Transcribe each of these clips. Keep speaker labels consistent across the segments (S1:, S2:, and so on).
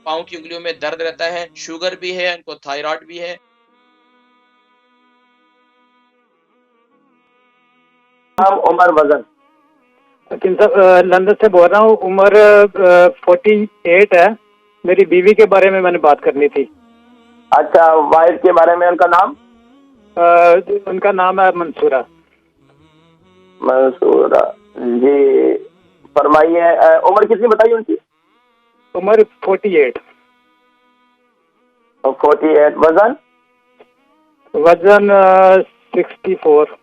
S1: पाँव की उंगलियों में दर्द रहता है, शुगर भी है, इनको थायराइड भी है।
S2: नाम, उम्र, वजन।
S3: हकीम साहब लंदन से बोल रहा हूँ। उम्र 48 है। मेरी बीवी के बारे में मैंने बात करनी थी।
S2: अच्छा, वाइफ के बारे में, उनका नाम?
S3: उनका नाम है मंसूरा।
S2: मंसूरा जी, फरमाइए। उम्र कितनी बताइए उनकी?
S3: उम्र 48।
S2: 48। वजन?
S3: वजन 64।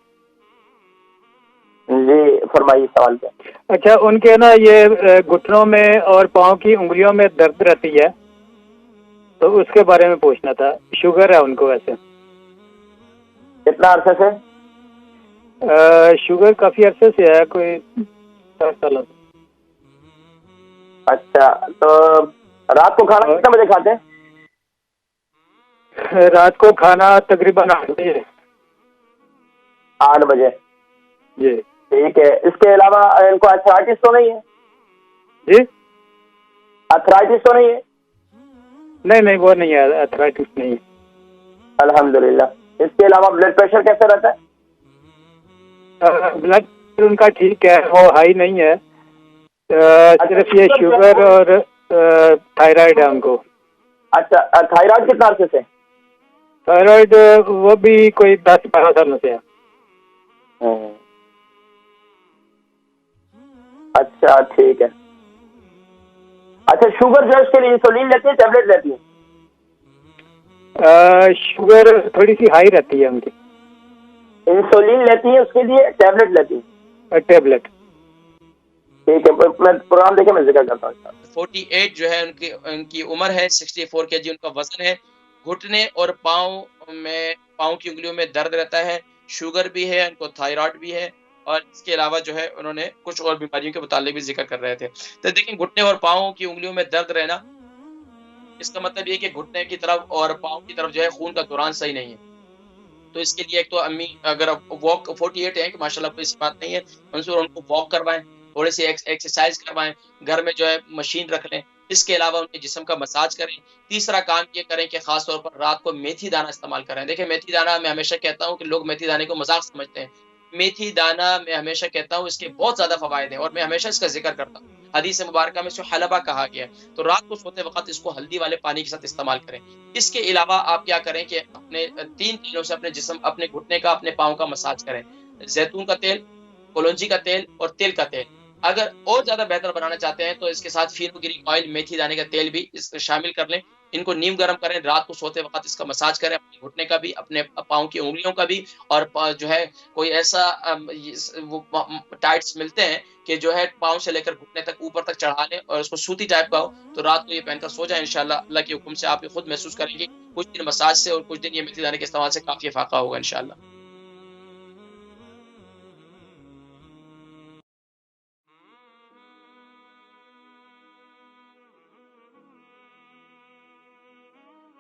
S2: जी, फरमाइए सवाल क्या?
S3: अच्छा, उनके ना ये घुटनों में और पाँव की उंगलियों में दर्द रहती है, तो उसके बारे में पूछना था। शुगर है उनको वैसे।
S2: कितना अरसे से?
S3: शुगर काफी अरसे से है, कोई 7 सालों से।
S2: अच्छा, तो रात को खाना कितने बजे खाते हैं?
S3: रात को खाना तकरीबन 8 बजे।
S2: 8 बजे।
S3: जी
S2: ठीक है। इसके अलावा इनको अर्थराइटिस तो नहीं है?
S3: जी।
S2: अर्थराइटिस तो नहीं है?
S3: नहीं नहीं, वो नहीं है, अर्थराइटिस नहीं है।
S2: अल्हम्दुलिल्लाह। इसके अलावा ब्लड प्रेशर कैसे रहता है?
S3: ब्लड प्रेशर उनका ठीक है, वो हाई नहीं है। सिर्फ ये शुगर और थायराइड है उनको।
S2: अच्छा, थायराइड कितना अरसे से?
S3: थायराइड वो भी कोई 10-12 सालों से है।
S2: अच्छा, ठीक है। अच्छा, शुगर जो है उसके लिए इंसुलिन लेती है, टेबलेट लेती है?
S3: शुगर थोड़ी सी हाई रहती है उनकी।
S2: इंसुलिन लेती है, उसके लिए टैबलेट लेती है?
S3: टेबलेट।
S2: ठीक है, मैं प्रोग्राम देखे मैं जिक्र करता हूँ।
S1: 48 जो है उनकी उनकी उम्र है, 64 केजी उनका वजन है। घुटने और पाँव की उंगलियों में दर्द रहता है, शुगर भी है, इनको थायराइड भी है और इसके अलावा जो है उन्होंने कुछ और बीमारियों के मुतालिक भी जिक्र कर रहे थे। तो देखिए, घुटने और पाँव की उंगलियों में दर्द रहना, इसका मतलब ये है कि घुटने की तरफ और पाँव की तरफ जो है खून का दौरान सही नहीं है। तो इसके लिए एक तो अम्मी अगर आप वॉक 48 है कि माशाल्लाह कोई ऐसी बात नहीं है, मंसूर उनको वॉक करवाएँ, थोड़ी-सी एक्सरसाइज करवाएँ, घर में जो है मशीन रख लें। इसके अलावा उनके जिस्म का मसाज करें। तीसरा काम ये करें कि ख़ास तौर पर रात को मेथी दाना इस्तेमाल करें। देखिए, मेथी दाना मैं हमेशा कहता हूँ कि लोग मेथी दाने को मज़ाक समझते हैं। मेथी दाना मैं हमेशा कहता हूँ इसके बहुत ज़्यादा फ़वाइद हैं और मैं हमेशा इसका ज़िक्र करता हूँ। हदीस मुबारका में इसको हलबा कहा गया है। तो रात को सोते वक़्त इसको हल्दी वाले पानी के साथ इस्तेमाल करें। इसके अलावा आप क्या करें कि अपने 3 तेलों से अपने जिस्म, अपने घुटने का, अपने पाँव का मसाज करें। ज़ैतून का तेल, कलौंजी का तेल और तिल का तेल। अगर और ज़्यादा बेहतर बनाना चाहते हैं तो इसके साथ फेनुग्रीक ऑयल, मेथी दाने का तेल भी इस शामिल कर लें। इनको नीम गरम करें, रात को सोते वक़्त इसका मसाज करें, अपने घुटने का भी, अपने पाँव की उँगलियों का भी और जो है कोई ऐसा वो टाइट्स मिलते हैं कि जो है पाँव से लेकर घुटने तक ऊपर तक चढ़ा लें और उसको सूती टाइप का हो, तो रात को ये पहनकर सो जाएँ इंशाअल्लाह। अल्लाह के हुक्म से आप ये खुद महसूस करेंगे। कुछ दिन मसाज से और कुछ दिन ये मेथी दाने के इस्तेमाल से काफ़ी फ़ायदा होगा इंशाअल्लाह।